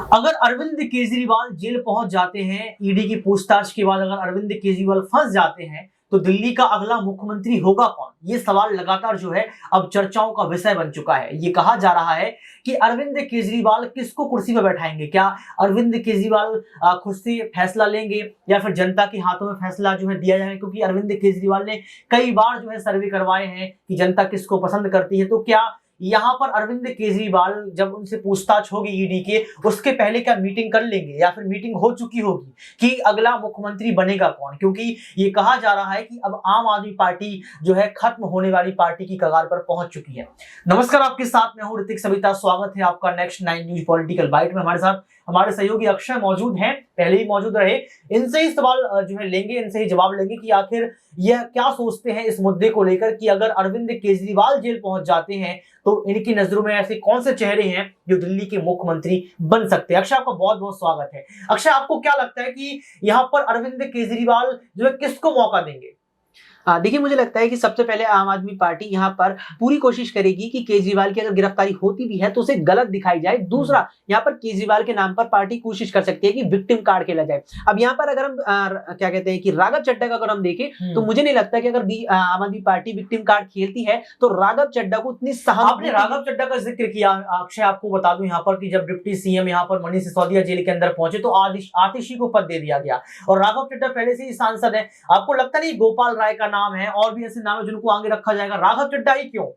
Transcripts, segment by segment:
अगर अरविंद केजरीवाल जेल पहुंच जाते हैं, ईडी की पूछताछ के बाद अगर अरविंद केजरीवाल फंस जाते हैं, तो दिल्ली का अगला मुख्यमंत्री होगा कौन? ये सवाल लगातार जो है अब चर्चाओं का विषय बन चुका है। ये कहा जा रहा है कि अरविंद केजरीवाल किसको कुर्सी पर बैठाएंगे। क्या अरविंद केजरीवाल खुद से फैसला लेंगे या फिर जनता के हाथों में फैसला जो है दिया जाएगा? क्योंकि अरविंद केजरीवाल ने कई बार जो है सर्वे करवाए हैं कि जनता किसको पसंद करती है। तो क्या यहाँ पर अरविंद केजरीवाल जब उनसे पूछताछ होगी ईडी के, उसके पहले क्या मीटिंग कर लेंगे या फिर मीटिंग हो चुकी होगी कि अगला मुख्यमंत्री बनेगा कौन? क्योंकि ये कहा जा रहा है कि अब आम आदमी पार्टी जो है खत्म होने वाली पार्टी की कगार पर पहुंच चुकी है। नमस्कार, आपके साथ मैं हूं ऋतिक सविता। स्वागत है आपका नेक्स्ट 9 न्यूज पॉलिटिकल बाइट में। हमारे साथ हमारे सहयोगी अक्षय मौजूद हैं, पहले ही मौजूद रहे। इनसे ही सवाल जो है लेंगे, इनसे ही जवाब लेंगे कि आखिर यह क्या सोचते हैं इस मुद्दे को लेकर कि अगर अरविंद केजरीवाल जेल पहुंच जाते हैं तो इनकी नजरों में ऐसे कौन से चेहरे हैं जो दिल्ली के मुख्यमंत्री बन सकते हैं। अक्षय, आपका बहुत बहुत स्वागत है। अक्षय, आपको क्या लगता है कि यहाँ पर अरविंद केजरीवाल जो है किसको मौका देंगे? देखिए, मुझे लगता है कि सबसे पहले आम आदमी पार्टी यहाँ पर पूरी कोशिश करेगी कि केजरीवाल की अगर गिरफ्तारी होती भी है तो उसे गलत दिखाई जाए। दूसरा, यहाँ पर केजरीवाल के नाम पर पार्टी कोशिश कर सकती है कि विक्टिम कार्ड खेला जाए। अब यहाँ पर अगर हम क्या कहते हैं कि राघव चड्ढा का अगर हम देखें तो मुझे नहीं लगता कि अगर आम आदमी पार्टी विक्टिम कार्ड खेलती है तो राघव चड्ढा को उतनी आपने राघव चड्ढा का जिक्र किया। अक्षय, आपको बता दूं यहाँ पर कि जब डिप्टी सीएम यहाँ पर मनीष सिसोदिया जेल के अंदर पहुंचे तो आतिशी को पद दे दिया गया और राघव चड्ढा पहले से ही सांसद है। आपको लगता नहीं गोपाल राय का नाम है और भी ऐसे नाम है जिनको आगे रखा जाएगा? राघव चड्ढा ही क्यों?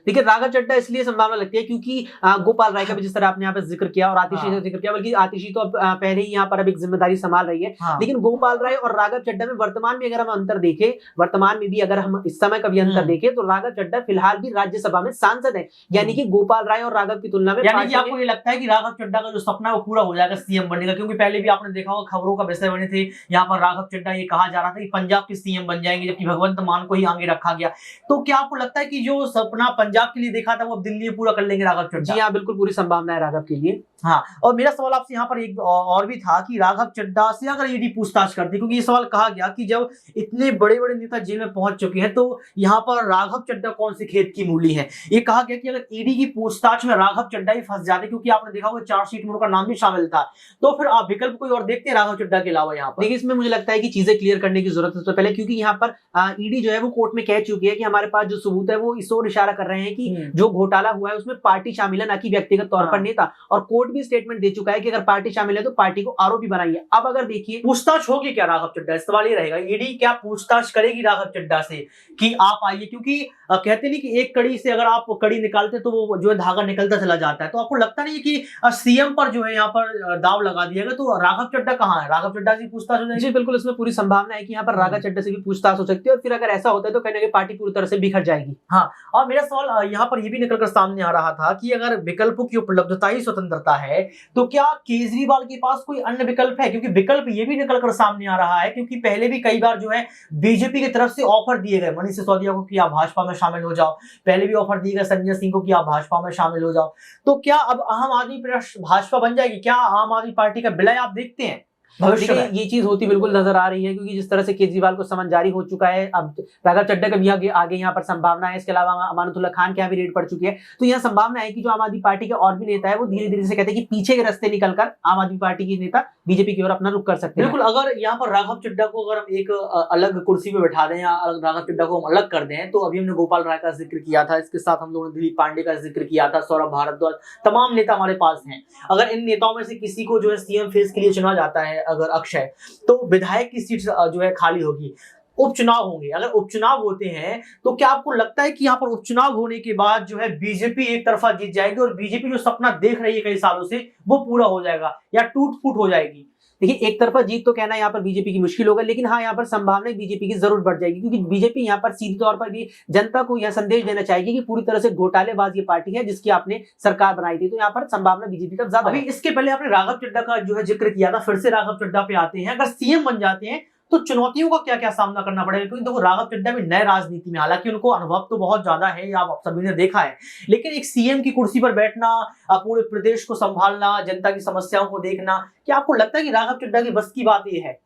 देखिए, राघव चड्ढा इसलिए संभावना लगती है क्योंकि गोपाल राय का भी जिस तरह आपने यहाँ पे जिक्र किया और आतिशी का जिक्र किया, बल्कि आतिशी तो अब पहले ही यहाँ पर अब एक जिम्मेदारी संभाल रही है। लेकिन गोपाल राय और राघव चड्ढा में वर्तमान में अगर हम अंतर देखें, वर्तमान में भी अगर हम इस समय का भी अंतर देखें तो राघव चड्ढा फिलहाल भी राज्यसभा में सांसद है, यानी कि गोपाल राय और राघव की तुलना में। यानी कि आपको ये लगता है कि राघव चड्ढा का जो सपना है वो पूरा हो जाएगा, सीएम बनने का? क्योंकि पहले भी आपने देखा होगा खबरों का विषय बने थे यहाँ पर राघव चड्ढा, ये कहा जा रहा था कि पंजाब के सीएम बन जाएंगे, जबकि भगवंत मान को ही आगे रखा गया। तो क्या आपको लगता है कि जो सपना पंजाब के लिए देखा था वो दिल्ली में पूरा कर लेंगे राघव चड्ढा? जी हाँ, बिल्कुल पूरी संभावना है राघव के लिए। हाँ, और मेरा सवाल आपसे यहाँ पर एक और भी था कि राघव चड्ढा से अगर ईडी पूछताछ करती, क्योंकि ये सवाल कहा गया कि जब इतने बड़े बड़े नेता जेल में पहुंच चुके हैं तो यहाँ पर राघव चड्ढा कौन से खेत की मूली है। ये कहा गया कि अगर ईडी की पूछताछ में राघव चड्ढा ही फंस जाते, क्योंकि आपने देखा होगा चार्जशीट में उनका नाम भी शामिल था, तो फिर आप विकल्प कोई और देखते हैं राघव चड्ढा के अलावा? यहाँ पर देखिए, इसमें मुझे लगता है कि चीजें क्लियर करने की जरूरत है सबसे पहले, क्योंकि यहाँ पर ईडी जो है वो कोर्ट में कह चुकी है कि हमारे पास जो सबूत है वो इस ओर इशारा कर रहे हैं कि जो घोटाला हुआ है उसमें पार्टी शामिल है, ना कि व्यक्तिगत तौर पर नेता। और कोर्ट भी स्टेटमेंट दे चुका है कि अगर पार्टी शामिल है तो पार्टी को आरोपी बनाइए। अब अगर देखिए, पूछताछ होगी क्या राघव चड्ढा? सवाल ये रहेगा, ईडी क्या पूछताछ करेगी राघव चड्ढा से कि आप आइए? क्योंकि कहते नहीं कि एक कड़ी से अगर आप कड़ी निकालते तो वो जो है धागा निकलता चला जाता है। तो आपको लगता नहीं है कि सीएम पर जो है यहाँ पर दाव लगा दिया गया? तो राघव चड्ढा कहाँ है? राघव चड्ढा से पूछताछ हो जाएगी? जी बिल्कुल, इसमें पूरी संभावना है कि यहाँ पर राघव चड्ढा से भी पूछताछ हो सकती है और फिर अगर ऐसा होता है तो कहीं ना कहीं पार्टी पूरी तरह से बिखर जाएगी। हाँ, और मेरा सवाल यहाँ पर ये भी निकलकर सामने आ रहा था कि अगर विकल्पों की उपलब्धता ही स्वतंत्रता है तो क्या केजरीवाल के पास कोई अन्य विकल्प है? क्योंकि विकल्प ये भी निकलकर सामने आ रहा है क्योंकि पहले भी कई बार जो है बीजेपी की तरफ से ऑफर दिए गए मनीष सिसोदिया को कि आप भाजपा में शामिल हो जाओ, पहले भी ऑफर दिए गए संजय सिंह को कि आप भाजपा में शामिल हो जाओ। तो क्या अब आम आदमी भाजपा बन जाएगी? क्या आम आदमी पार्टी का विलय आप देखते हैं भविष्य में? ये चीज होती बिल्कुल नजर आ रही है, क्योंकि जिस तरह से केजरीवाल को समन जारी हो चुका है, अब राघव चड्ढा का भी आगे यहाँ पर संभावना है। इसके अलावा अमानतुल्लाह खान के यहाँ भी रेड पड़ चुकी है। तो यहाँ संभावना है कि जो आम आदमी पार्टी के और भी नेता है वो धीरे धीरे से कहते हैं कि पीछे के रास्ते निकलकर आम आदमी पार्टी के नेता बीजेपी की ओर अपना रुख कर सकते हैं। बिल्कुल, अगर यहाँ पर राघव चड्ढा को अगर हम एक अलग कुर्सी पे बैठा दें या राघव चड्ढा को हम अलग कर दें, तो अभी हमने गोपाल राय का जिक्र किया था, इसके साथ हम लोगों ने दिलीप पांडे का जिक्र किया था, सौरभ भारद्वाज, तमाम नेता हमारे पास हैं। अगर इन नेताओं में से किसी को जो है सीएम फेस के लिए चुना जाता है अगर अक्षय, तो विधायक की सीट जो है खाली होगी, उपचुनाव होंगे। अगर उपचुनाव होते हैं तो क्या आपको लगता है कि यहाँ पर उपचुनाव होने के बाद जो है बीजेपी एक तरफा जीत जाएगी और बीजेपी जो सपना देख रही है कई सालों से वो पूरा हो जाएगा या टूट फूट हो जाएगी? देखिए, एक तरफा जीत तो कहना यहाँ पर बीजेपी की मुश्किल होगा, लेकिन हाँ, यहाँ पर संभावना बीजेपी की जरूर बढ़ जाएगी, क्योंकि बीजेपी यहाँ पर सीधे तौर पर भी जनता को यह संदेश देना चाहेगी कि पूरी तरह से घोटालेबाज ये पार्टी है जिसकी आपने सरकार बनाई थी। तो यहाँ पर संभावना बीजेपी का ज्यादा। अभी इसके पहले आपने राघव चड्ढा का जो है जिक्र किया था, फिर से राघव चड्ढा पे आते हैं। अगर सीएम बन जाते हैं तो चुनौतियों का क्या क्या सामना करना पड़ेगा? क्योंकि देखो राघव चड्ढा भी नए राजनीति में, हालांकि उनको अनुभव तो बहुत ज्यादा है, आप सभी ने देखा है, लेकिन एक सीएम की कुर्सी पर बैठना, पूरे प्रदेश को संभालना, जनता की समस्याओं को देखना, क्या आपको लगता है कि राघव चड्ढा की बस की बात यह है?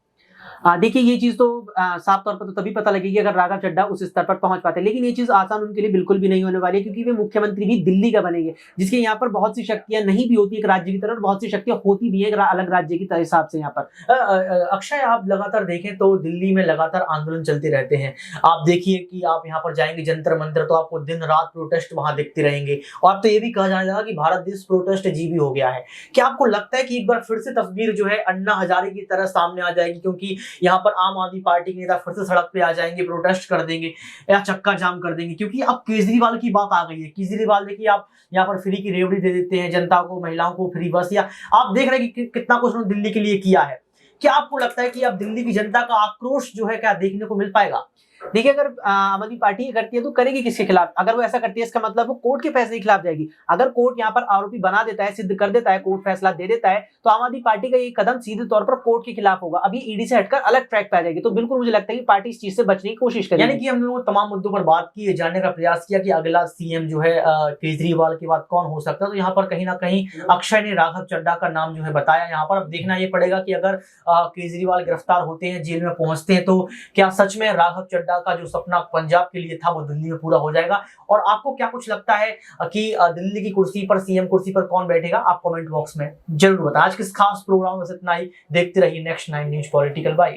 देखिए ये चीज तो साफ तौर पर तो तभी पता लगेगी अगर राघव चड्ढा उस स्तर पर पहुंच पाते हैं, लेकिन ये चीज आसान उनके लिए बिल्कुल भी नहीं होने वाली है, क्योंकि वे मुख्यमंत्री भी दिल्ली का बनेंगे, जिसके यहाँ पर बहुत सी शक्तियां नहीं भी होती एक राज्य की तरह, और बहुत सी शक्तियां होती भी है एक अलग राज्य की हिसाब से यहाँ पर। अक्षय, आप लगातार देखें तो दिल्ली में लगातार आंदोलन चलते रहते हैं। आप देखिए कि आप यहाँ पर जाएंगे जंतर मंतर तो आपको दिन रात प्रोटेस्ट वहां दिखते रहेंगे, और अब तो ये भी कहा जाने लगा कि भारत देश प्रोटेस्ट जीबी हो गया है। क्या आपको लगता है कि एक बार फिर से तस्वीर जो है अन्ना हजारे की तरह सामने आ जाएगी, क्योंकि यहाँ पर आम आदमी पार्टी के नेता फिर से सड़क पे आ जाएंगे, प्रोटेस्ट कर देंगे या चक्का जाम कर देंगे? क्योंकि अब केजरीवाल की बात आ गई है। केजरीवाल देखिए, आप यहाँ पर फ्री की रेवड़ी दे देते हैं जनता को, महिलाओं को फ्री बस, या आप देख रहे हैं कि कितना कुछ उन्होंने दिल्ली के लिए किया है। क्या आपको लगता है कि अब दिल्ली की जनता का आक्रोश जो है क्या देखने को मिल पाएगा? देखिए अगर आम आदमी पार्टी ये करती है तो करेगी किसके खिलाफ? अगर वो ऐसा करती है इसका मतलब वो कोर्ट के फैसले के खिलाफ जाएगी। अगर कोर्ट यहाँ पर आरोपी बना देता है, सिद्ध कर देता है, कोर्ट फैसला दे देता है, तो आम आदमी पार्टी का ये कदम सीधे तौर पर कोर्ट के खिलाफ होगा। अभी ईडी से हटकर अलग ट्रैक पे आ जाएगी, तो बिल्कुल मुझे लगता है कि पार्टी इस चीज से बचने की कोशिश करेगी। यानी कि हम लोगों ने तमाम मुद्दों पर बात की, जानने का प्रयास किया कि अगला सीएम जो है केजरीवाल के बाद कौन हो सकता है। तो यहाँ पर कहीं ना कहीं अक्षय ने राघव चड्ढा का नाम जो है बताया। यहाँ पर अब देखना ये पड़ेगा कि अगर केजरीवाल गिरफ्तार होते हैं, जेल में पहुंचते हैं, तो क्या सच में राघव चड्ढा का जो सपना पंजाब के लिए था वो दिल्ली में पूरा हो जाएगा? और आपको क्या कुछ लगता है कि दिल्ली की कुर्सी पर, सीएम कुर्सी पर कौन बैठेगा? आप कमेंट बॉक्स में जरूर बताएं। आज के इस खास प्रोग्राम में बस इतना ही। देखते रहिए नेक्स्ट 9 न्यूज पॉलिटिकल बाइट।